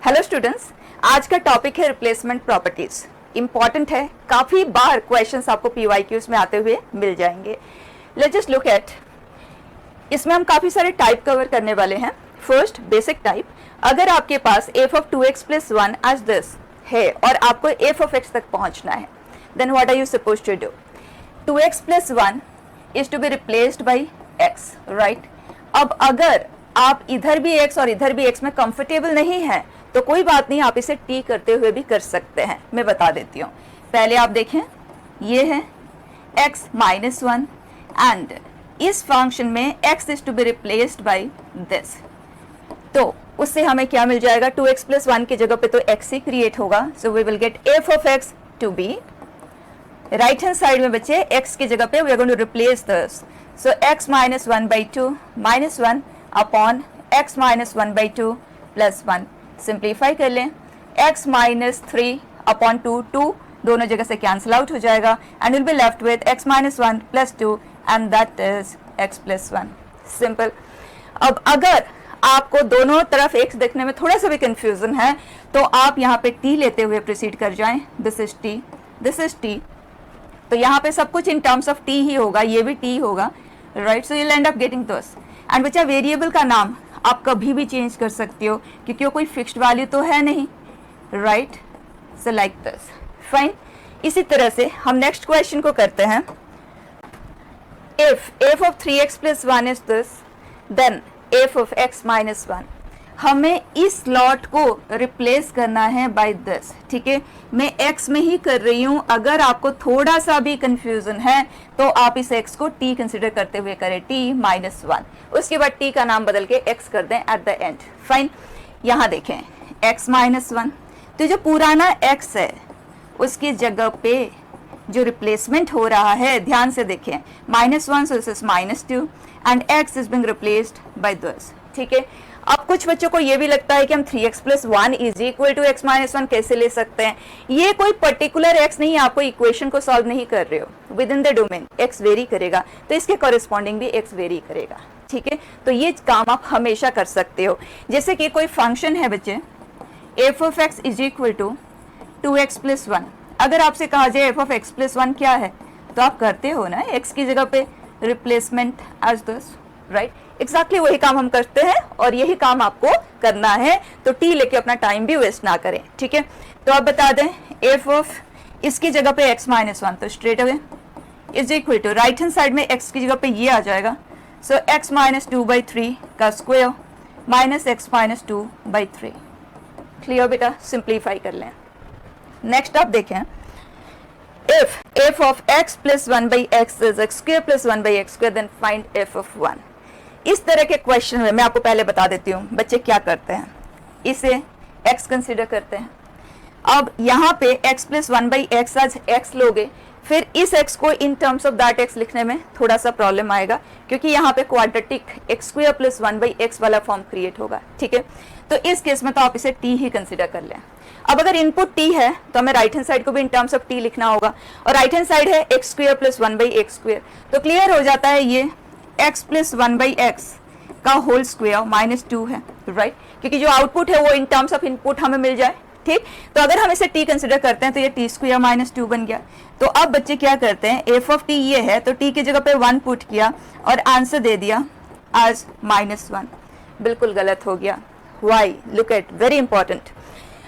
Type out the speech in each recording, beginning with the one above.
Hello students, आज का topic है रिप्लेसमेंट प्रॉपर्टीज। इंपॉर्टेंट है, काफी बार क्वेश्चंस आपको पीवाईक्यूज में आते हुए मिल जाएंगे। लेट्स जस्ट लुक एट, इसमें हम काफी सारे टाइप कवर करने वाले हैं। First, basic type. अगर आपके पास f of 2x plus 1 as this है और आपको f of x तक पहुंचना है, then what are you supposed to do? 2x plus 1 is to be replaced by x, right? अब अगर आप इधर भी x और इधर भी x में कंफर्टेबल नहीं है तो कोई बात नहीं, आप इसे t करते हुए भी कर सकते हैं। मैं बता देती हूँ। पहले आप देखें, ये है x minus 1 एंड इस फंक्शन में x is to be replaced by this। तो उससे हमें क्या मिल जाएगा? 2x plus 1 की जगह पे तो x ही क्रिएट होगा, so we will get f of x to be right hand side में बचे x की जगह पे we are going to replace this, so x minus 1 by 2 minus 1 upon x minus 1 by 2 plus 1। Simplify कर लें, x minus 3 upon 2, 2 दोनों जगह से कैंसिल आउट हो जाएगा and will be left with x minus 1 plus 2 and that is x plus 1। Simple. अब अगर आपको दोनों तरफ x देखने में थोड़ा सा भी कंफ्यूजन है तो आप यहाँ पे t लेते हुए प्रोसीड कर जाएं। This is t, this is t, तो यहाँ पे सब कुछ इन टर्म्स ऑफ t ही होगा, ये भी t होगा, right? So you will and up getting this. And बच्चा, वेरिएबल का नाम आप कभी भी चेंज कर सकते हो क्योंकि वो कोई फिक्स्ड वैल्यू तो है नहीं, right? So like this, fine. इसी तरह से हम नेक्स्ट क्वेश्चन को करते हैं। If f of 3x plus 1 is this, then f of x minus 1। हमें इस लॉट को रिप्लेस करना है बाय दिस, ठीक है? मैं x में ही कर रही हूं, अगर आपको थोड़ा सा भी कंफ्यूजन है तो आप इस x को t कंसिडर करते हुए करें, t minus 1। उसके बाद t का नाम बदल के x कर दें एट द एंड, फाइन। यहाँ देखें x minus 1, तो जो पुराना x है उसकी जगह पे जो रिप्लेसमेंट हो रहा है, ध्यान से देखें, -1 so this is -2 and x is being replaced by this, ठीक है? अब कुछ बच्चों को ये भी लगता है कि हम 3x plus 1 is equal to x minus 1 कैसे ले सकते हैं? ये कोई पर्टिकुलर x नहीं, आपको इक्वेशन को सॉल्व नहीं कर रहे हो, with in the domain x very करेगा तो इसके कॉरेस्पॉन्डिंग भी x वेरी करेगा, ठीक है? तो ये काम आप हमेशा कर सकते हो। जैसे कि कोई फंक्शन है बच्चे, f of x is equal to 2x plus 1। अगर आपसे कहा जाए f of x plus 1 क्या है तो आप करते हो ना, x की जगह पे replacement as this, right? Exactly वही काम हम करते हैं और यही काम आपको करना है, तो t लेके अपना टाइम भी वेस्ट ना करें, ठीक है? तो आप बता दें f of इसकी जगह पे x minus 1, तो straight away is equal to right hand side में x की जगह पे ये आ जाएगा, सो x minus 2 by 3 का square minus x minus 2 by 3। Clear बेटा? सिंप्लीफाई कर लें। नेक्स्ट आप देखें, if f of x plus 1 by x is x square plus 1 by x square, then find f of 1। इस तरह के क्वेश्चन में मैं आपको पहले बता देती हूँ बच्चे क्या करते हैं, इसे x कंसीडर करते हैं। अब यहाँ पे x plus 1 by x आज x लोगे, फिर इस x को इन टर्म्स ऑफ दैट x लिखने में थोड़ा सा प्रॉब्लम आएगा क्योंकि यहाँ पे quadratic x square plus 1 by x वाला फॉर्म क्रिएट होगा, ठीक है? तो इस केस में तो आप इसे t ही कंसीडर कर लें। अब अगर इनपुट t है तो हमें राइट हैंड साइड को भी इन टर्म्स ऑफ t लिखना होगा और राइट हैंड साइड है x square plus 1 by x square, तो क्लियर हो जाता है ये x प्लस 1 by x का होल स्क्वायर -2 है, राइट? क्योंकि जो आउटपुट है वो इन टर्म्स ऑफ इनपुट हमें मिल जाए, ठीक? तो अगर हम इसे t कंसिडर करते हैं तो ये t स्क्वायर -2 बन गया। तो अब बच्चे क्या करते हैं, f of t ये है तो t की जगह पे 1 पुट किया और आंसर दे दिया आज -1। बिल्कुल गलत हो गया। Why? Look at, very important.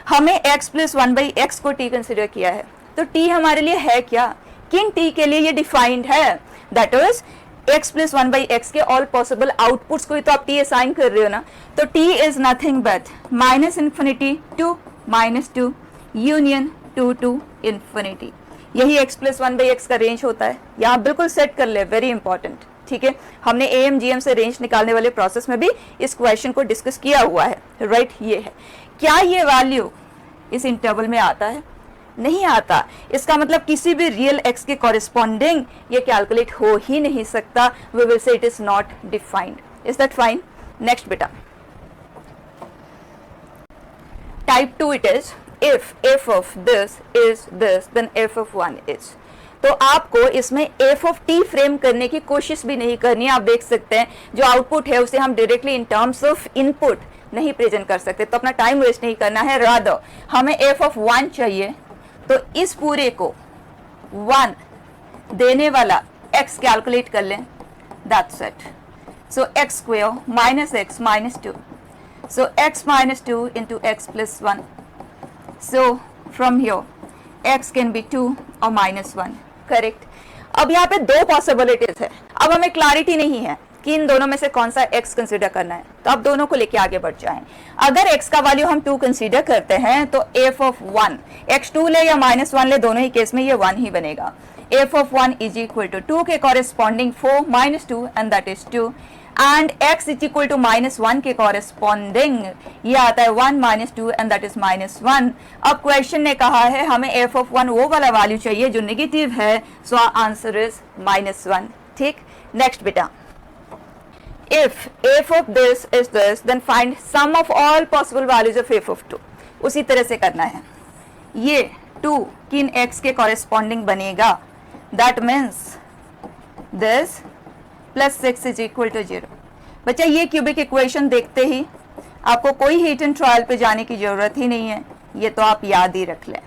हमें x प्लस 1 by x को t कंसिडर किया है, तो t हमारे लिए है क्या? किन t के लिए ये डिफाइंड है? That is x plus 1 by x के ऑल पॉसिबल आउटपुट्स को ही तो आप t असाइन कर रहे हो ना, तो t is nothing but -∞ to -2 union 2 to infinity। यही x प्लस 1 by x का रेंज होता है। यहाँ बिल्कुल सेट कर ले, वेरी इंपॉर्टेंट, ठीक है? हमने AMGM से रेंज निकालने वाले प्रोसेस में भी इस क्वेश्चन को डिस्कस किया हुआ है, राइट? ये है। क्या ये वैल्यू इस इंटरवल में आता है? नहीं आता। इसका मतलब किसी भी रियल x के कॉरेस्पॉन्डिंग ये कैलकुलेट हो ही नहीं सकता। We will say it is not defined. Is that fine? Next बेटा, type 2 it is if f of this is this then f of 1 is। तो आपको इसमें f of t फ्रेम करने की कोशिश भी नहीं करनी है। आप देख सकते हैं जो आउटपुट है उसे हम directly in terms of input नहीं प्रेजेंट कर सकते, तो अपना टाइम वेस्ट नहीं करना है, रादर हमें f ऑफ 1 चाहिए, तो इस पूरे को 1 देने वाला x कैलकुलेट कर लें, that's it. So x square minus x minus 2, so x minus 2 into x plus 1, so from here x can be 2 और माइनस 1, करेक्ट। अब यहाँ पे दो पॉसिबिलिटीज है, अब हमें क्लैरिटी नहीं है कि इन दोनों में से कौन सा x कंसीडर करना है, तो आप दोनों को लेके आगे बढ़ जाएं। अगर x का वैल्यू हम 2 कंसीडर करते हैं तो f ऑफ 1, x 2 ले या माइनस 1 ले, दोनों ही केस में ये 1 ही बनेगा। f of 1 is equal to 2 के corresponding 4 minus 2 and that is 2, and x is equal to minus 1 के कॉरेस्पॉन्डिंग ये आता है 1 minus 2 and that is minus 1। अब क्वेश्चन ने कहा है हमें f ऑफ 1 वो वाला वैल्यू चाहिए जो नेगेटिव है, सो आंसर इज माइनस 1। ठीक, नेक्स्ट बेटा, if f of this is this, then find sum of all possible values of f of 2। उसी तरह से करना है, ये 2 किन x के कॉरेस्पॉन्डिंग बनेगा, that means this plus 6 is equal to 0। बच्चा ये क्यूबिक इक्वेशन देखते ही आपको कोई हीट एंड ट्रायल पे जाने की जरूरत ही नहीं है, ये तो आप याद ही रख लें,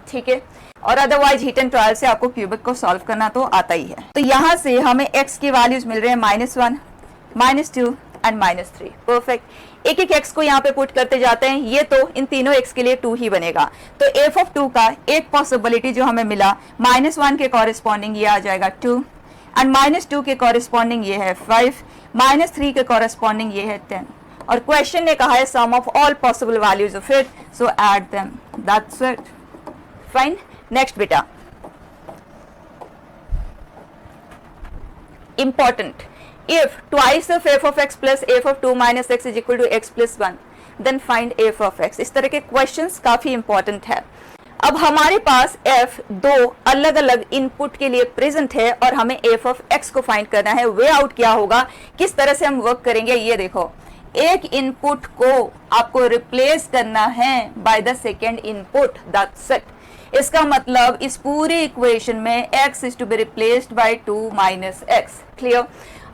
ठीक है। और अदरवाइज हीट एंड ट्रायल से आपको क्यूबिक को सॉल्व करना तो आता ही है। तो यहाँ से हमें x की वैल्यूज मिल रहे हैं minus 1, minus 2 and minus 3, perfect. एक एक x को यहाँ पे पुट करते जाते हैं, ये तो इन तीनों x के लिए 2 ही बनेगा। तो f ऑफ 2 का एक पॉसिबिलिटी जो हमें मिला, माइनस 1 के कॉरेस्पॉन्डिंग ये आ जाएगा 2, एंड माइनस 2 के कॉरेस्पॉन्डिंग ये है 5, माइनस 3 के कॉरेस्पॉन्डिंग ये है 10, और क्वेश्चन ने कहा है sum of all possible values of it, so add them, that's it, fine. Next बेटा, important, if twice of f of x plus f of 2 minus x is equal to x plus 1, then find f of x। इस तरह के questions काफी important है। अब हमारे पास f दो अलग अलग इनपुट के लिए प्रेजेंट है और हमें f of x को फाइंड करना है। वे आउट क्या होगा, किस तरह से हम वर्क करेंगे, ये देखो, एक इनपुट को आपको रिप्लेस करना है by the second input, that's it. इसका मतलब इस पूरे इक्वेशन में x is to be replaced by 2 minus X, clear.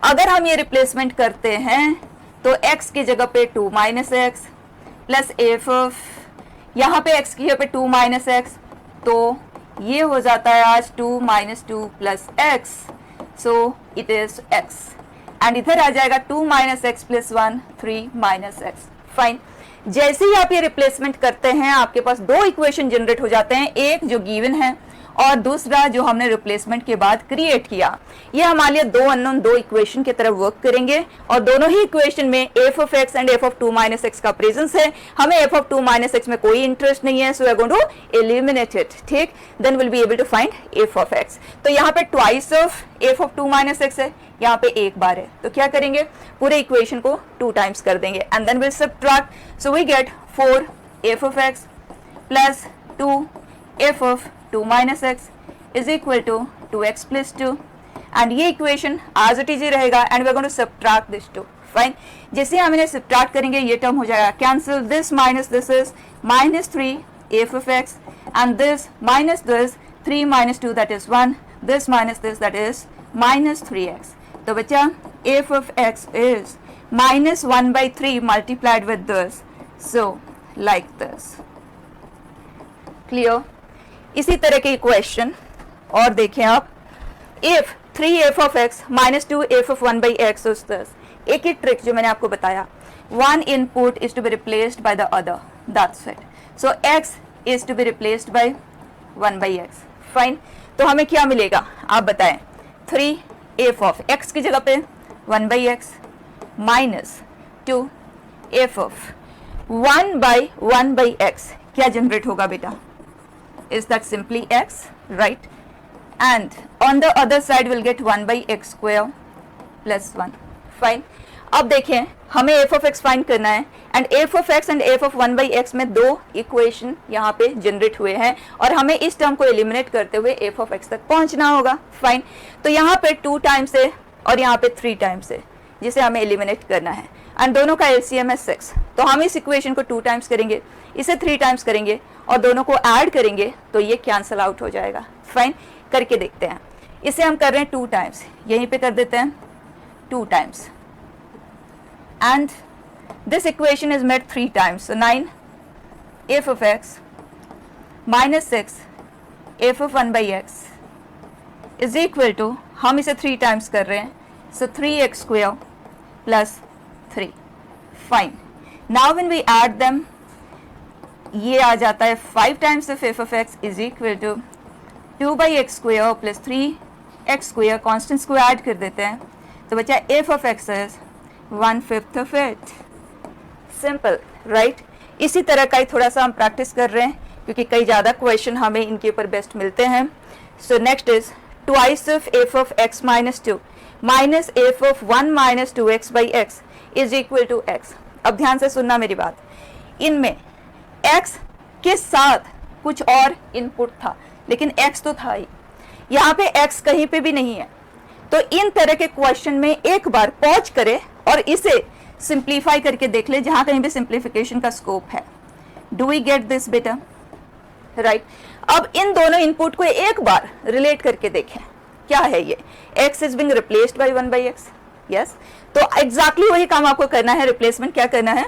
अगर हम ये रिप्लेसमेंट करते हैं तो x की जगह पे 2 minus x plus F of, यहाँ पे x की जगह पे 2 माइनस एक्स, तो ये हो जाता है आज 2 minus 2 plus x, so it is x, and इधर आ जाएगा 2 minus x plus 1, 3 minus x, fine. जैसे ही आप ये रिप्लेसमेंट करते हैं आपके पास दो इक्वेशन जनरेट हो जाते हैं, एक जो गिवन है और दूसरा जो हमने रिप्लेसमेंट के बाद क्रिएट किया। ये हमारे लिए दो अननोन दो इक्वेशन की तरफ वर्क करेंगे और दोनों ही इक्वेशन में f of x and f of 2 minus X का प्रेजेंस है। हमें f ऑफ 2 माइनस एक्स में कोई इंटरेस्ट नहीं है, so we are going to eliminate it, ठीक। Then will be able to find f of x। तो यहाँ पे twice of f of 2 minus x है, यहाँ पे एक बार है, तो क्या करेंगे, पूरे इक्वेशन को 2 टाइम्स कर देंगे and then will subtract, so we get 4 f of x plus 2 f of 2 minus x is equal to 2x plus 2, and ये इक्वेशन एज इट इज ही रहेगा and we are going to subtract this 2, fine. जैसे हम इन्हें subtract करेंगे ये term हो जाएगा cancel, this minus this is minus 3 f of x and this minus this 3 minus 2 that is 1, this minus this that is minus 3x। तो बच्चा f of x is minus 1 by 3 multiplied with this, so like this, clear। इसी तरह के equation और देखें आप, if 3f of x minus 2f of 1 by x is this, एक ही trick जो मैंने आपको बताया, one input is to be replaced by the other, that's it, so x is to be replaced by 1 by x, fine। तो हमें क्या मिलेगा आप बताएं, 3f of x की जगह पे 1 by x minus 2f of 1 by x क्या जनरेट होगा बेटा, is that simply x, right, and on the other side we'll get 1 by x square plus 1, fine। अब देखें हमें f of x फाइंड करना है and f of x and f of 1 by x में दो equation यहाँ पे generate हुए हैं और हमें इस टर्म को एलिमिनेट करते हुए f of x तक पहुंचना होगा, फाइन। तो यहाँ पे 2 टाइम्स है और यहाँ पे 3 टाइम्स है जिसे हमें एलिमिनेट करना है एंड दोनों का LCM है 6, तो हम इस इक्वेशन को 2 टाइम्स करेंगे, इसे 3 टाइम्स करेंगे और दोनों को ऐड करेंगे तो ये कैंसल आउट हो जाएगा, फाइन। करके देखते हैं, इसे हम कर रहे हैं 2 टाइम्स, यहीं पे कर देते हैं 2 times and This equation is met 3 times. So 9 f of x minus 6 f of 1 by x is equal to, हम इसे 3 times कर रहे हैं, so 3x square plus 3. Fine. Now when we add them, ये आ जाता है 5 times of f of x is equal to 2 by x square plus 3x square. constant को ऐड कर देते हैं तो बचा f of x is 1/5 of it. Simple, right? इसी तरह का ही थोड़ा सा हम प्रैक्टिस कर रहे हैं क्योंकि कई ज़्यादा क्वेश्चन हमें इनके ऊपर बेस्ट मिलते हैं. So next is twice of F of X minus 2 minus F of 1 minus 2x by X is equal to x. अब ध्यान से सुनना मेरी बात. इनमें x के साथ कुछ और इनपुट था लेकिन x तो था ही, यहाँ पे x कहीं पे भी नहीं है. तो इन तरह के क्वेश्चन में एक बार पॉज करें और इसे सिंप्लीफाई करके देख ले जहां कहीं भी सिंप्लीफिकेशन का स्कोप है. डू वी गेट दिस बेटा? राइट. अब इन दोनों इनपुट को एक बार रिलेट करके देखें. क्या है ये? x is being replaced by 1 by x. Yes, तो एग्जैक्टली वही काम आपको करना है. रिप्लेसमेंट क्या करना है?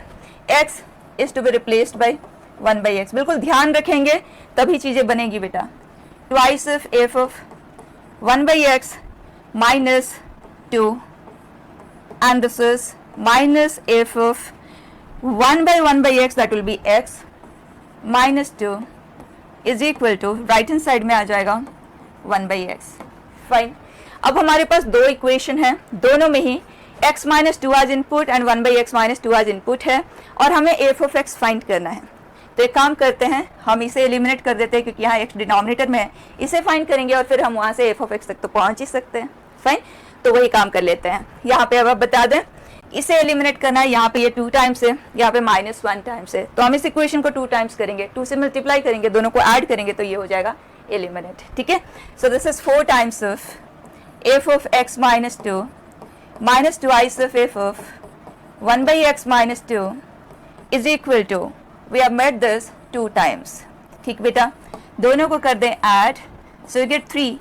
x is to be replaced by 1 by X. बिल्कुल ध्यान रखेंगे तभी चीजें बनेगी बेटा. Twice of F of 1 by X minus 2 and this is minus f of 1 by x, that will be x minus 2 is equal to, right hand side में आ जाएगा 1 by x. Fine. अब हमारे पास दो इक्वेशन है, दोनों में ही x minus 2 as input and 1 by x minus 2 as input है और हमें f of x फाइंड करना है. तो एक काम करते हैं, हम इसे एलिमिनेट कर देते हैं क्योंकि यहाँ x डिनोमिनेटर में है. इसे फाइंड करेंगे और फिर हम वहाँ से f of x तक तो पहुँच ही सकते हैं. फाइन. तो वही काम कर लेते हैं. यहाँ पे अब आप बता दें, इसे एलिमिनेट करना है. यहाँ पे ये 2 टाइम्स है, यहाँ पे -1 टाइम्स है, तो हम इस इक्वेशन को 2 टाइम्स करेंगे, 2 से मल्टीप्लाई करेंगे, दोनों को ऐड करेंगे तो ये हो जाएगा एलिमिनेट. ठीक है. So this is 4 times of F of x minus 2 minus twice of F of 1 by X minus 2 is equal to, we have made this 2 times. ठीक बेटा, दोनों को कर दें add. So you get 3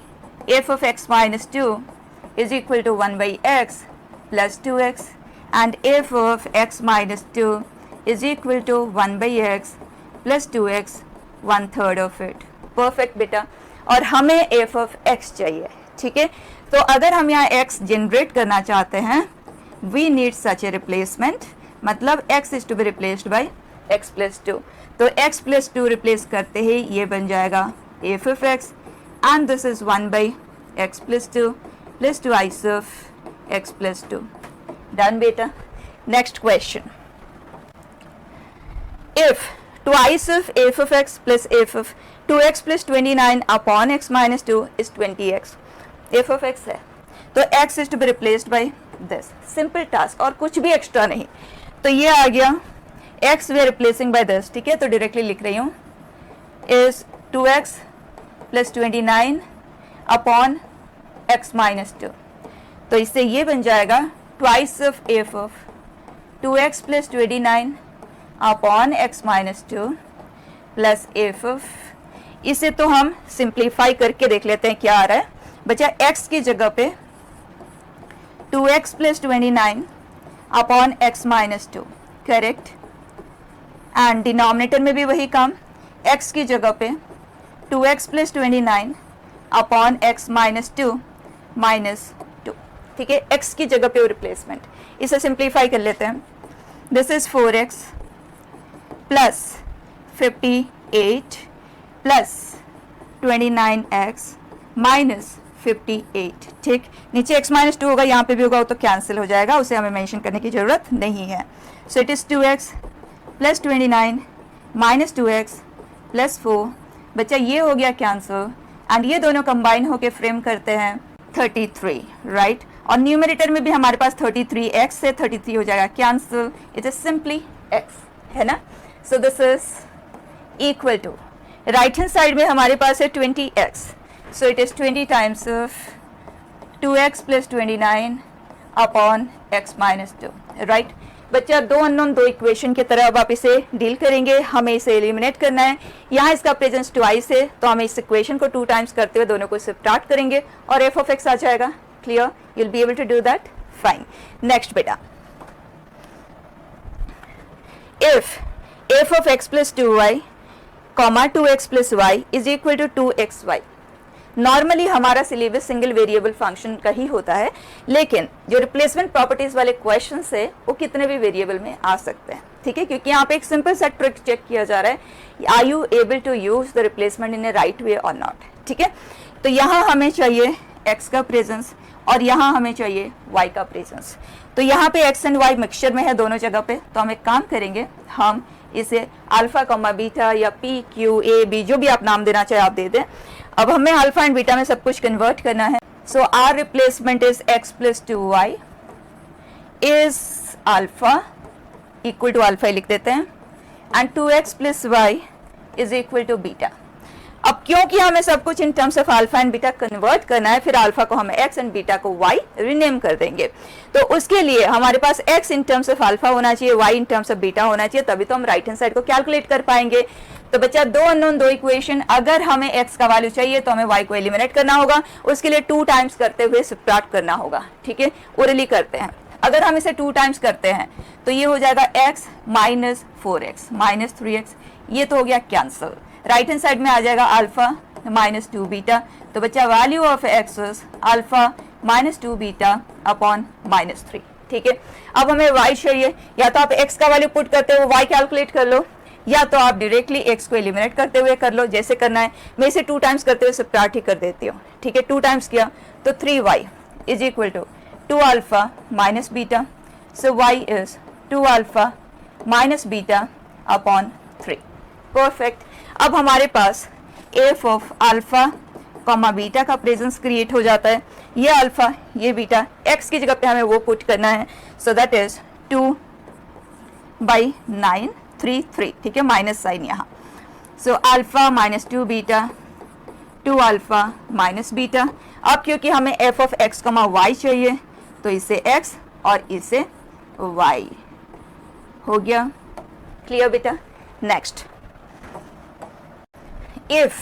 F of x minus 2 is equal to 1 by x plus 2x and f of x minus 2 is equal to 1 by x plus 2x 1/3 of it. Perfect बेटा. और हमें f of x चाहिए. ठीक है. तो अगर हम यहाँ x जनरेट करना चाहते हैं, we need such a replacement. मतलब x is to be replaced by x plus 2. तो x plus 2 रिप्लेस करते ही ये बन जाएगा f of x and this is 1 by x plus 2 plus twice of x plus 2. Done beta. Next question. If twice of f of x plus f of 2x plus 29 upon x minus 2 is 20x. f of x है तो x is to be replaced by this. Simple task और कुछ भी extra नहीं. तो ये आ गया x we are replacing by this. ठीक है, तो डायरेक्टली लिख रही हूँ is 2x plus 29 upon x minus 2. तो इससे ये बन जाएगा twice of F of 2x plus 29 upon x minus 2 plus F of, इसे तो हम सिंप्लीफाई करके देख लेते हैं क्या आ रहा है. बचा x की जगह पे 2x plus 29 upon x minus 2. Correct. And denominator में भी वही काम, x की जगह पे 2x plus 29 upon x minus 2 minus 2. ठीक है, x की जगह पे रिप्लेसमेंट. इसे सिंप्लीफाई कर लेते हैं. This is 4x plus 58 plus 29x minus 58. ठीक, नीचे x माइनस 2 होगा, यहाँ पे भी होगा, वो तो कैंसिल हो जाएगा, उसे हमें मेंशन करने की जरूरत नहीं है. सो it is 2x plus 29 minus 2x plus 4. बच्चा ये हो गया कैंसिल एंड ये दोनों कंबाइन होके फ्रेम करते हैं 33. राइट. और न्यूमरेटर में भी हमारे पास 33, x से 33 हो जाएगा cancel. It is simply x, है ना. So this is equal to, right hand side में हमारे पास है 20x. So it is 20 times of 2x plus 29 upon x minus 2. Right. बच्चा दो अननोन दो इक्वेशन की तरह अब आप इसे डील करेंगे. हमें इसे एलिमिनेट करना है. यहाँ इसका प्रेजेंस ट्वाइस है तो हम इस इक्वेशन को 2 टाइम्स करते हुए दोनों को सब्ट्रैक्ट करेंगे और f of x आ जाएगा. Clear? You will be able to do that. Fine. Next बेटा, if f of x plus 2y comma 2x plus y is equal to 2xy। Normally हमारा सिलेबस सिंगल वेरिएबल फंक्शन का ही होता है, लेकिन जो रिप्लेसमेंट प्रॉपर्टीज वाले question है वो कितने भी वेरिएबल में आ सकते हैं, ठीक है, क्योंकि यहाँ पे एक सिंपल सा ट्रिक चेक किया जा रहा है, are you able to use the replacement in a right way और नॉट, ठीक है। तो यहाँ हमें चाहिए x का प्रेजेंस और यहाँ हमें चाहिए y का प्रेजेंस। तो यहाँ पे x एंड y मिक्सचर में है दोनों जगह पे, तो हम एक काम करेंगे, हम इसे अल्फा कॉमा बीटा या p q a b जो भी आप नाम देना चाहे आप दे दें। अब हमें अल्फा एंड बीटा में सब कुछ कन्वर्ट करना है। So our replacement is x plus 2y is alpha equal to alpha लिख देते हैं and 2x plus y is equal to beta. अब क्योंकि हमें सब कुछ in terms of alpha and beta convert करना है, फिर अल्फा को हमें x एंड बीटा को y रीनेम कर देंगे। तो उसके लिए हमारे पास x in terms of alpha होना चाहिए, y in terms of beta होना चाहिए, तभी तो हम राइट हैंड साइड को कैलकुलेट कर पाएंगे। तो बच्चा दो अननोन दो इक्वेशन, अगर हमें x का वैल्यू चाहिए तो हमें y को एलिमिनेट करना होगा, उसके लिए 2 टाइम्स करते हुए सब्ट्रैक्ट करना होगा, ठीक है। ओरली करते हैं, अगर हम इसे 2 टाइम्स करते हैं तो ये हो जाएगा x minus 4x minus 3x, ये तो हो गया कैंसिल। राइट हैंड साइड में आ जाएगा अल्फा माइनस 2 बीटा। तो बच्चा value of x is alpha minus 2 beta upon minus 3, ठीक है। अब हमें y चाहिए, या तो आप x का वैल्यू पुट करते हुए y कैलकुलेट कर लो, या तो आप डायरेक्टली x को एलिमिनेट करते हुए कर लो, जैसे करना है। मैं इसे 2 टाइम्स करते हुए सब्ट्रैक्ट ही कर देती हूँ, ठीक है। 2 टाइम्स किया तो 3y is equal to 2 alpha minus beta, so y is 2 alpha minus beta upon 3, perfect. अब हमारे पास F of alpha comma beta का प्रेजेंस क्रिएट हो जाता है, ये अल्फा ये बीटा, x की जगह पे हमें वो पुट करना है, सो दैट इज 2/933, ठीक है, माइनस साइन यहाँ। So alpha minus 2 beta 2 alpha minus beta. अब क्योंकि हमें F of X comma Y चाहिए तो इसे x और इसे y हो गया, क्लियर बेटा। Next, if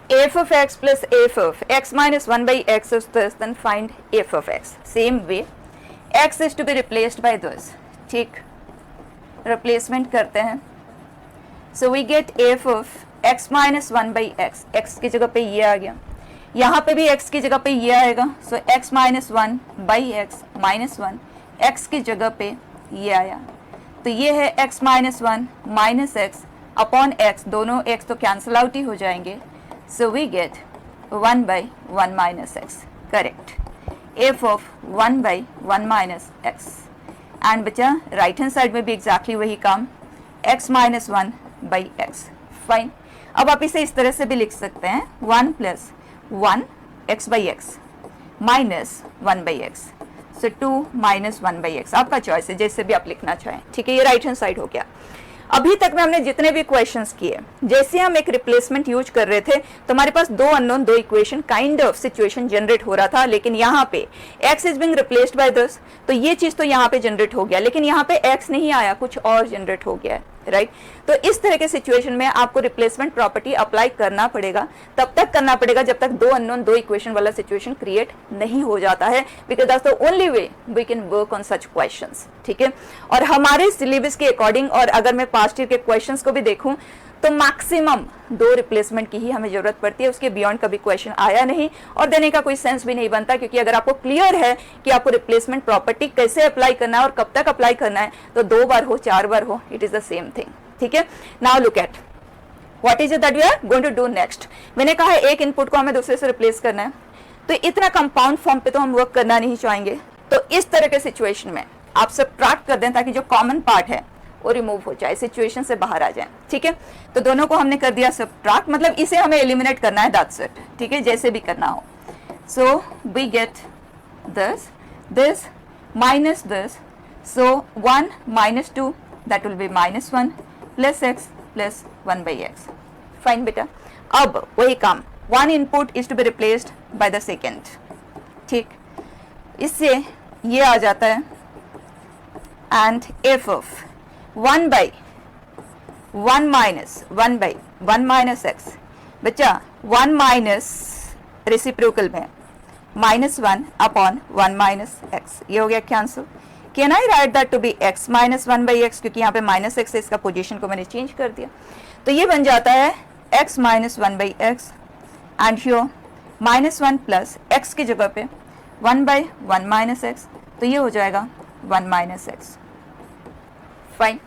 f of x plus f of x minus 1 by x is this, then find f of x. Same way, x is to be replaced by this, ठीक, replacement करते हैं। So we get f of x minus 1 by x, x की जगह पे ये आ गया, यहाँ पे भी x की जगह पे ये आएगा, so x minus 1 by x minus 1, x की जगह पे ये आया, तो ये है x minus 1 minus x अपॉन x, दोनों x तो कैंसिल आउट ही हो जाएंगे, so we get 1 by 1 minus x, correct. f of 1 by 1 minus x, and बचा राइट हैंड साइड में भी एग्जैक्टली वही काम, x minus 1 by x, fine. अब आप इसे इस तरह से भी लिख सकते हैं, 1 plus 1 x by x minus 1 by x, so 2 minus 1 by x, आपका चॉइस है, जैसे भी आप लिखना चाहें, ठीक है। ये राइट हैंड साइड हो गया। अभी तक में हमने जितने भी क्वेश्चंस किए, जैसे हम एक रिप्लेसमेंट यूज कर रहे थे तो हमारे पास 2 unknown 2 equation kind of situation generate हो रहा था, लेकिन यहाँ पे x is being replaced by this, तो ये चीज तो यहाँ पे जनरेट हो गया, लेकिन यहाँ पे x नहीं आया, कुछ और जनरेट हो गया है, राइट। तो इस तरह के सिचुएशन में आपको रिप्लेसमेंट प्रॉपर्टी अप्लाई करना पड़ेगा, तब तक करना पड़ेगा जब तक 2 अननोन 2 इक्वेशन वाला सिचुएशन क्रिएट नहीं हो जाता है, because that's the only way we can work on such questions, ठीक है। और हमारे सिलेबस के अकॉर्डिंग, और अगर मैं पास्ट ईयर के क्वेश्चंस को भी देखूं तो मैक्सिमम 2 रिप्लेसमेंट की ही हमें जरूरत पड़ती है, उसके बियॉन्ड कभी क्वेश्चन आया नहीं और देने का कोई सेंस भी नहीं बनता, क्योंकि अगर आपको क्लियर है कि आपको रिप्लेसमेंट प्रॉपर्टी कैसे अप्लाई करना है और कब तक अप्लाई करना है, तो 2 बार हो 4 बार हो, it is the same thing, ठीक है। Now look at what is it that we are going to do next. मैंने कहा है एक इनपुट को हमें दूसरे से रिप्लेस करना है, तो इतना कंपाउंड फॉर्म पे तो हम वर्क करना नहीं चाहेंगे, तो इस तरह के सिचुएशन में आप सब्ट्रैक्ट कर दें ताकि जो कॉमन पार्ट है वो रिमूव हो जाए, सिचुएशन से बाहर आ जाए, ठीक है। तो दोनों को हमने कर दिया सब्ट्रैक्ट, मतलब इसे हमें एलिमिनेट करना है, दैट्स इट, ठीक है, जैसे भी करना हो। So we get this minus this, so 1 minus 2 that will be -1 plus x plus 1 by x, fine बेटा। अब वही काम, 1 input is to be replaced by the second, ठीक, इससे ये आ जाता है, and f of 1 by 1 minus 1 by 1 minus x, बच्चा 1 माइनस रेसिप्रोकल में -1 अपॉन 1 minus x, ये हो गया cancel. Can I write that to be x minus 1/x, क्योंकि यहाँ पे माइनस एक्स है, इसका पोजीशन को मैंने चेंज कर दिया, तो ये बन जाता है x minus 1/x and here minus 1 plus x की जगह पे 1/1 माइनस x, तो ये हो जाएगा 1 माइनस x। फाइन।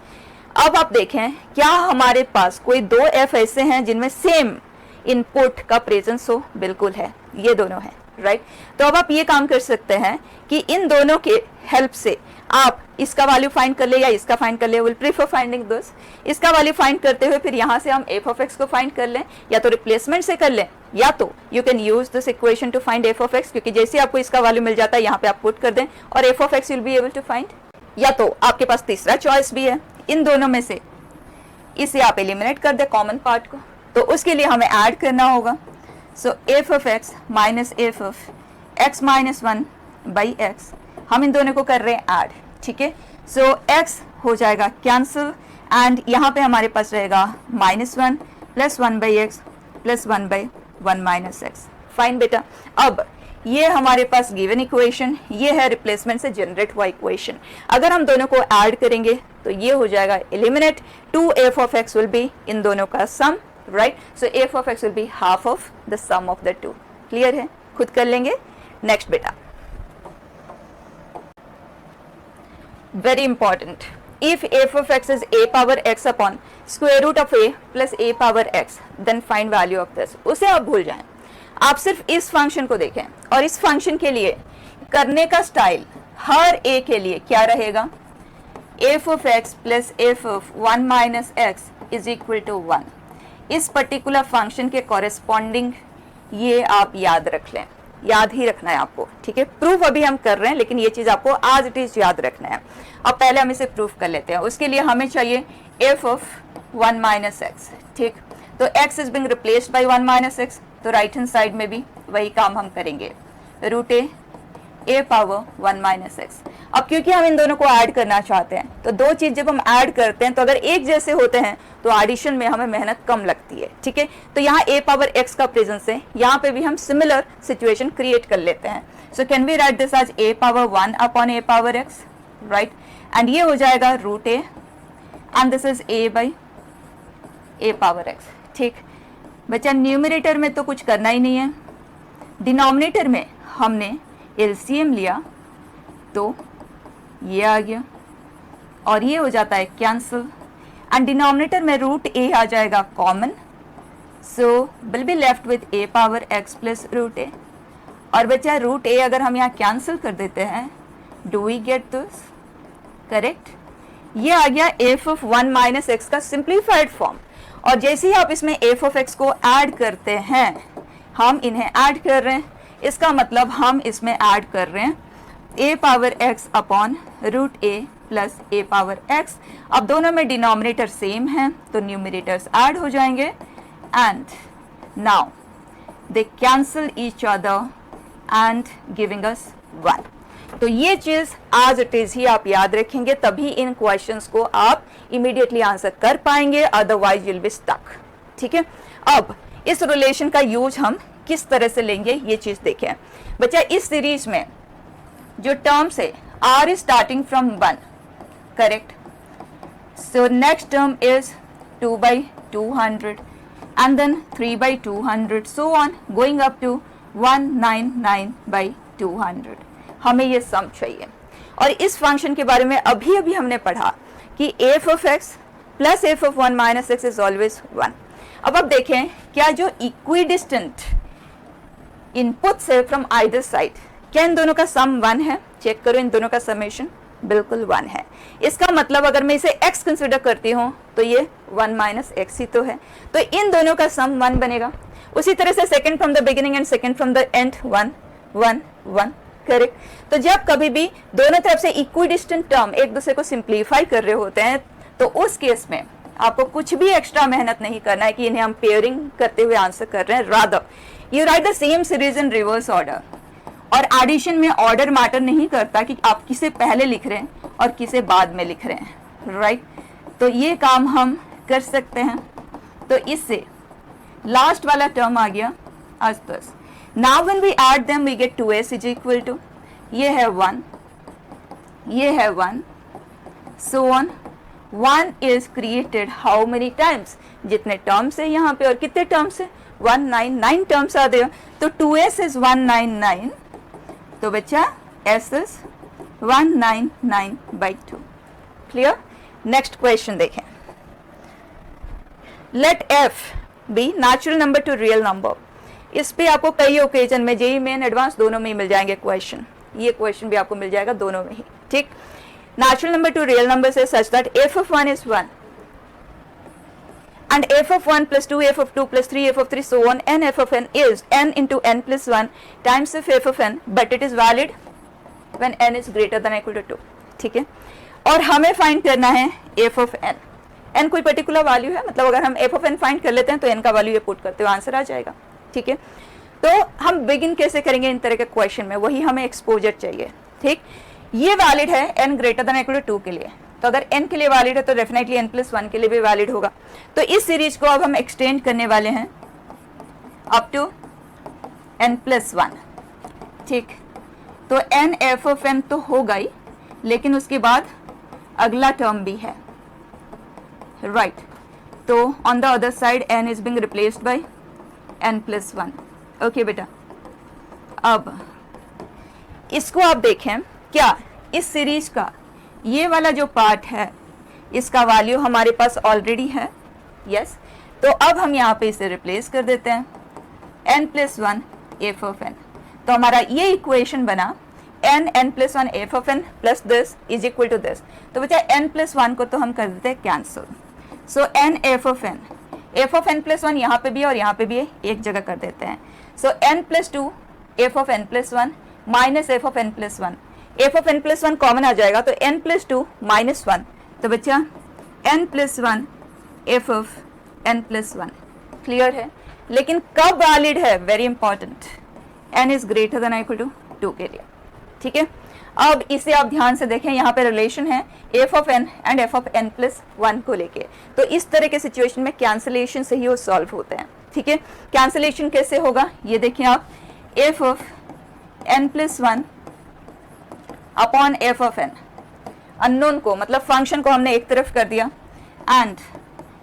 अब आप देखें क्या हमारे पास कोई दो f ऐसे हैं जिनमें सेम इनपुट का प्रेजेंस हो? बिल्कुल है, ये दोनों हैं, राइट। तो अब आप ये काम कर सकते हैं कि इन दोनों के हेल्प से आप इसका वैल्यू फाइंड कर ले या इसका फाइंड कर ले, विल प्रीफर फाइंडिंग दिस। इसका वैल्यू फाइंड करते हुए फिर यहाँ से हम f ऑफ x को फाइंड कर लें, या तो रिप्लेसमेंट से कर लें, या तो you can use this equation two find f of x, क्योंकि जैसे आपको इसका वैल्यू मिल जाता है यहाँ पे आप पुट कर दें और f of x will be able to find. या तो आपके पास तीसरा चॉइस भी है, इन दोनों में से इसे आप एलिमिनेट कर दे कॉमन पार्ट को, तो उसके लिए हमें ऐड करना होगा। सो f of x minus f of x minus 1/x, हम इन दोनों को कर रहे हैं ऐड, ठीक है। सो x हो जाएगा कैंसिल एंड यहाँ पे हमारे पास रहेगा -1 plus 1/x plus 1/1 minus x। Fine बेटा। अब ये हमारे पास गिवन इक्वेशन, ये है रिप्लेसमेंट से जनरेट हुआ इक्वेशन। अगर हम दोनों को ऐड करेंगे तो ये हो जाएगा eliminate 2f of x will be इन दोनों का sum, right. So f of x will be half of the sum of the two. Clear है? खुद कर लेंगे। नेक्स्ट बेटा, very important, if f of x is a power x upon square root of a plus a power x then find value of this। उसे आप भूल जाएं, आप सिर्फ इस फंक्शन को देखें और इस फंक्शन के लिए करने का स्टाइल हर a के लिए क्या रहेगा? f of x plus f of 1 minus x is equal to 1। इस पर्टिकुलर फंक्शन के कॉरेस्पॉन्डिंग ये आप याद रख लें, याद ही रखना है आपको, ठीक है। प्रूफ अभी हम कर रहे हैं लेकिन ये चीज आपको आज इट इज याद रखना है। अब पहले हम इसे प्रूफ कर लेते हैं। उसके लिए हमें चाहिए f ऑफ 1 माइनस एक्स, ठीक। तो x is being replaced by 1 minus X, तो राइट हैंड साइड में भी वही काम हम करेंगे, root a power 1 minus X. अब क्योंकि हम इन दोनों को ऐड करना चाहते हैं तो दो चीज जब हम ऐड करते हैं तो अगर एक जैसे होते हैं तो एडिशन में हमें मेहनत कम लगती है, ठीक है। तो यहाँ a पावर x का प्रेजेंस है, यहाँ पे भी हम सिमिलर सिचुएशन क्रिएट कर लेते हैं। So can we write this as a power 1 upon a power x, right. And ये हो जाएगा root a and this is a by a power x, ठीक। बच्चा न्यूमरेटर में तो कुछ करना ही नहीं है, डिनोमिनेटर में हमने एलसीएम लिया तो ये आ गया और ये हो जाता है कैंसिल एंड डिनोमिनेटर में रूट a आ जाएगा common, so will be left with a power x plus root a। और बच्चा रूट a अगर हम यहाँ कैंसिल कर देते हैं, do we get this? Correct. ये आ गया f ऑफ 1 माइनस एक्स का सिंप्लीफाइड फॉर्म। और जैसे ही आप इसमें f ऑफ x को ऐड करते हैं, हम इन्हें ऐड कर रहे हैं, इसका मतलब हम इसमें ऐड कर रहे हैं a power x upon root a plus a power x। अब दोनों में डिनोमिनेटर सेम है तो न्यूमरेटर्स ऐड हो जाएंगे and now they cancel each other and giving us 1। तो ये चीज आज इट इज ही आप याद रखेंगे, तभी इन क्वेश्चंस को आप इमीडिएटली आंसर कर पाएंगे, अदरवाइज विल बी स्टक, ठीक है। अब इस रिलेशन का यूज हम किस तरह से लेंगे ये चीज देखें। बच्चा इस सीरीज में जो टर्म्स है r is starting from 1, correct? So next term is 2/200 and then 3/200 so on going up to 199/200। हमें ये सम चाहिए और इस फंक्शन के बारे में अभी अभी हमने पढ़ा कि f of x plus f of 1 minus x is always 1। अब आप देखें क्या जो इक्विडिस्टेंट इनपुट्स है फ्रॉम आइदर साइड, क्या इन दोनों का सम 1 है? चेक करो, इन दोनों का समेशन बिल्कुल 1 है। इसका मतलब अगर मैं इसे x कंसिडर करती हूँ तो ये 1 माइनस एक्स ही तो है, तो इन दोनों का सम 1 बनेगा। उसी तरह से second from the beginning and second from the end 1 1 1, correct. तो जब कभी भी दोनों तरफ से इक्विडिस्टेंट टर्म एक दूसरे को सिंप्लीफाई कर रहे होते हैं तो उस केस में आपको कुछ भी एक्स्ट्रा मेहनत नहीं करना है कि इन्हें हम पेयरिंग करते हुए आंसर कर रहे हैं, rather you right the same series in reverse order. और एडिशन में ऑर्डर मैटर नहीं करता कि आप किसे पहले लिख रहे हैं और किसे बाद में लिख रहे हैं, राइट। तो ये काम हम कर सकते हैं। तो इससे लास्ट वाला टर्म आ गया आज plus. Now when we add them we get 2s is equal to, ये है 1 ये है 1, so on 1 is created how many times, जितने टर्म्स है यहाँ पे और कितने टर्म्स है 199 टर्म्स आते हैं, तो 2s is 199, तो बच्चा s is 199/2। Clear. Next question देखें, let f be natural number to real number. इस पे आपको कई ओकेजन में जेईई मेन एडवांस दोनों में ही मिल जाएंगे क्वेश्चन, ये क्वेश्चन भी आपको मिल जाएगा दोनों में ही, ठीक। Natural number to real number से such that f of 1 is 1 and f of 1 plus 2 f of 2 plus 3 f of 3 so on n f of n is n into n plus 1 times f of n, but it is valid when n is greater than or equal to 2, ठीक है। और हमें find करना है f of n, n कोई particular value है, मतलब अगर हम f of n फाइंड कर लेते हैं तो n का वैल्यू ये पुट करते हुए आंसर आ जाएगा, ठीक है। तो हम बिगिन कैसे करेंगे इन तरह के क्वेश्चन में, वही हमें एक्सपोजर चाहिए, ठीक। ये वैलिड है n greater than equal to 2 के लिए, तो अगर n के लिए वैलिड है तो डेफिनेटली n प्लस 1 के लिए भी वैलिड होगा। तो इस सीरीज को अब हम एक्सटेंड करने वाले हैं अप टू n प्लस 1, ठीक। तो n f of n तो होगा ही, लेकिन उसके बाद अगला टर्म भी है, राइट। तो on the other side n is being replaced by n plus 1, okay बेटा। अब इसको आप देखें, क्या इस सीरीज का ये वाला जो पार्ट है इसका वैल्यू हमारे पास ऑलरेडी है, यस। तो अब हम यहाँ पे इसे रिप्लेस कर देते हैं n plus 1 f of n, तो हमारा ये इक्वेशन बना n plus 1 f of n plus this is equal to this. तो बच्चा n प्लस 1 को तो हम कर देते हैं cancel, so n f of n plus 1 यहाँ पे भी है और यहाँ पे भी है, एक जगह कर देते हैं। So n plus 2 f of n plus 1 minus f of n plus 1, f of n plus 1 common आ जाएगा तो n प्लस 2 माइनस 1, तो बच्चा n plus 1 f of n plus 1। Clear है, लेकिन कब वैलिड है, very important, n is greater than equal to 2 के लिए, ठीक है। अब इसे आप ध्यान से देखें, यहाँ पे रिलेशन है f of n and f of n plus 1 को लेके, तो इस तरह के सिचुएशन में कैंसिलेशन से ही वो सॉल्व होते हैं, ठीक है। कैंसिलेशन कैसे होगा ये देखिए आप, f of n plus 1 upon f of n, unknown को मतलब फंक्शन को हमने एक तरफ कर दिया एंड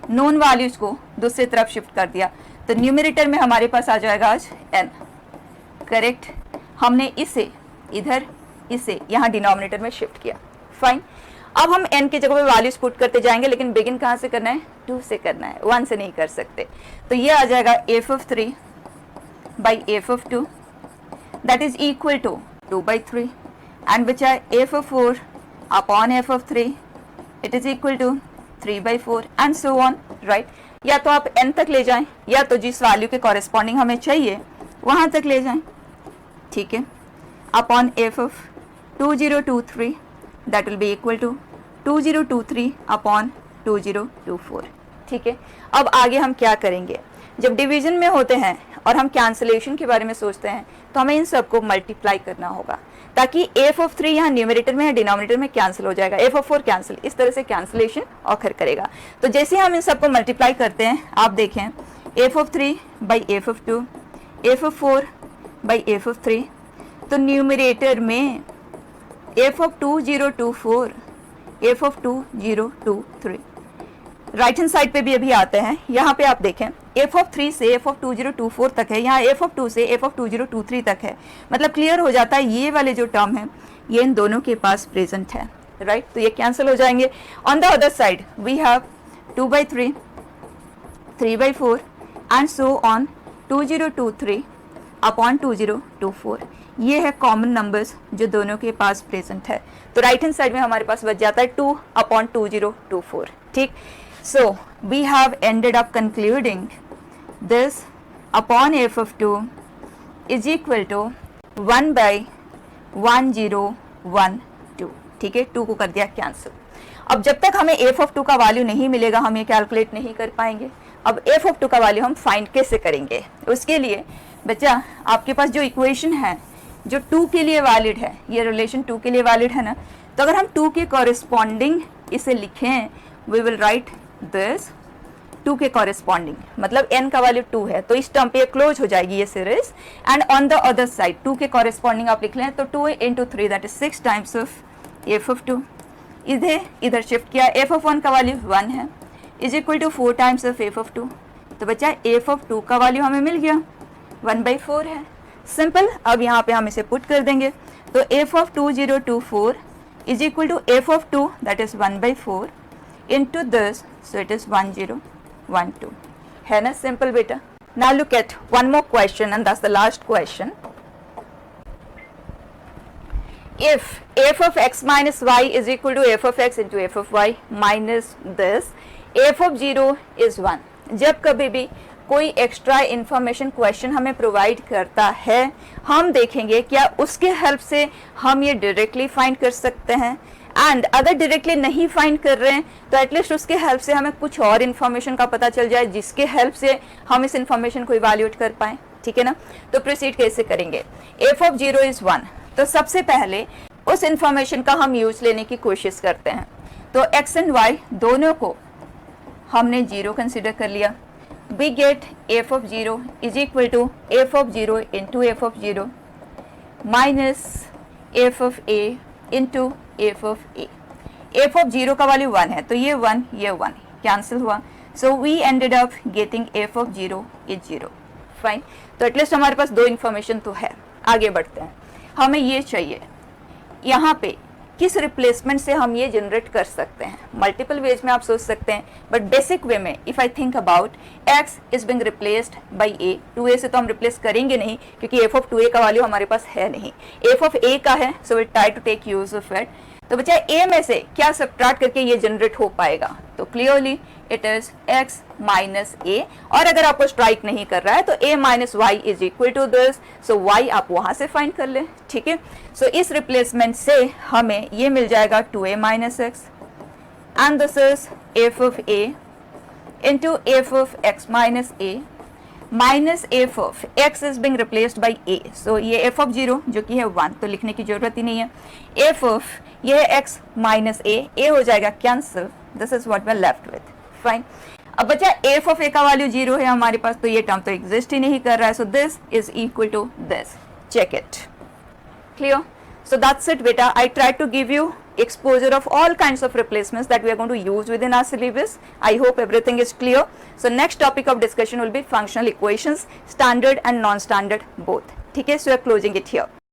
नोन वैल्यूज को दूसरी तरफ शिफ्ट कर दिया, तो न्यूमरेटर में हमारे पास आ जाएगा आज n, करेक्ट। हमने इसे इधर, इसे यहाँ डिनोमिनेटर में शिफ्ट किया, फाइन। अब हम n की जगह पे वैल्यूज पुट करते जाएंगे, लेकिन बिगिन कहाँ से करना है, 2 से करना है, 1 से नहीं कर सकते। तो ये आ जाएगा f of 3 by f of 2 that is equal to 2/3 and बचा है f of 4 upon f of 3 it is equal to 3/4 and so on, right. या तो आप n तक ले जाएं या तो जिस वैल्यू के कॉरेस्पॉन्डिंग हमें चाहिए वहां तक ले जाएं, ठीक है। Upon f of 2023 that will be equal to 2023 upon 2024, ठीक है। अब आगे हम क्या करेंगे, जब डिवीजन में होते हैं और हम कैंसिलेशन के बारे में सोचते हैं तो हमें इन सबको मल्टीप्लाई करना होगा, ताकि f of 3 यहाँ न्यूमरेटर में है, डिनोमिनेटर में कैंसिल हो जाएगा, f of 4 कैंसिल, इस तरह से कैंसिलेशन ऑकर करेगा। तो जैसे हम इन सबको मल्टीप्लाई करते हैं, आप देखें f of 3 by f of 2, f of 4 by f of 3, तो न्यूमरेटर में f of 2024, f of 2023, right hand side पे भी अभी आते हैं, यहाँ पे आप देखें f of 3 से f of 2024 तक है, यहाँ f of 2 से f of 2023 तक है, मतलब क्लियर हो जाता है ये वाले जो टर्म है ये इन दोनों के पास प्रेजेंट है, राइट। तो ये कैंसिल हो जाएंगे। On the other side we have 2/3, 3/4 and so on 2023 upon 2024, ये है कॉमन नंबर्स जो दोनों के पास प्रेजेंट है। तो राइट हैंड साइड में हमारे पास बच जाता है 2 अपॉन 2024, ठीक। So we have ended up concluding this upon f of 2 is equal to 1/1012, ठीक है। 2 को कर दिया कैंसिल। अब जब तक हमें f of 2 का वैल्यू नहीं मिलेगा हम ये कैलकुलेट नहीं कर पाएंगे। अब f of 2 का वैल्यू हम फाइंड कैसे करेंगे, उसके लिए बच्चा आपके पास जो इक्वेशन है जो 2 के लिए वैलिड है, ये रिलेशन 2 के लिए वैलिड है ना, तो अगर हम 2 के कॉरेस्पॉन्डिंग इसे लिखें, वी विल राइट दिस 2 के कॉरेस्पॉन्डिंग, मतलब n का वैल्यू 2 है तो इस टर्म पे क्लोज हो जाएगी ये series, and on the other side 2 के कॉरेस्पॉन्डिंग आप लिख लें तो 2 into 3 that is 6 times of F of 2, इधर शिफ्ट किया, एफ ऑफ 1 का वैल्यू 1 है, is equal to 4 times of F of 2। तो बच्चा एफ ऑफ 2 का वैल्यू हमें मिल गया 1/4 है। सिंपल, अब यहाँ पे हम इसे पुट कर देंगे, तो F of 2024 is equal to F of 2 that is 1/4 into this, so it is 1012 है ना, सिंपल बेटा। Now look at one more question and that's the last question. If f of x minus y is equal to f of x into f of y minus this, f of 0 is 1. जब कभी भी कोई extra information question हमें provide करता है, हम देखेंगे क्या उसके हेल्प से हम ये डायरेक्टली फाइंड कर सकते हैं, एंड अगर डायरेक्टली नहीं फाइंड कर रहे हैं तो एटलीस्ट उसके हेल्प से हमें कुछ और इन्फॉर्मेशन का पता चल जाए जिसके हेल्प से हम इस इन्फॉर्मेशन को इवैल्यूएट कर पाएँ, ठीक है ना। तो प्रोसीड कैसे करेंगे, एफ ऑफ 0 इज 1, तो सबसे पहले उस इन्फॉर्मेशन का हम यूज लेने की कोशिश करते हैं। तो x एंड y दोनों को हमने 0 कंसिडर कर लिया, we get f of 0 is equal to f of 0 into f of 0 minus f of a into f of a। f of 0 का वैल्यू 1 है, तो ये 1 कैंसिल हुआ, so we ended up getting f of 0 is 0। Fine, तो at least हमारे पास दो information तो है। आगे बढ़ते हैं, हमें ये चाहिए यहाँ पे किस रिप्लेसमेंट से हम ये जनरेट कर सकते हैं। मल्टीपल वेज में आप सोच सकते हैं, बट बेसिक वे में if I think about x is being replaced by a, 2a से तो हम रिप्लेस करेंगे नहीं क्योंकि f ऑफ 2a का वैल्यू हमारे पास है नहीं, f ऑफ a का है, so we try to take use of it. तो बच्चा a में से क्या सब्ट्रैक्ट करके ये जनरेट हो पाएगा, तो clearly it is x minus a, और अगर आपको स्ट्राइक नहीं कर रहा है तो a minus Y is equal to this, so y आप वहां से फाइंड कर ले, ठीक है। सो इस रिप्लेसमेंट से हमें ये मिल जाएगा 2a minus x, and this is f of a into f of x minus a minus f of x is being replaced by a, सो ये f ऑफ 0 जो कि है 1, तो लिखने की जरूरत ही नहीं है। f ऑफ ये है x माइनस a हो जाएगा cancel, this is what we are left with. Fine, अब बचा f ऑफ a का वैल्यू 0 है हमारे पास, तो ये टर्म तो एग्जिस्ट ही नहीं कर रहा है, so this is equal to this, check it, clear. So that's it beta, I tried to give you exposure of all kinds of replacements that we are going to use within our syllabus. I hope everything is clear. So next topic of discussion will be functional equations, standard and non-standard both. ठीक है, so we are closing it here.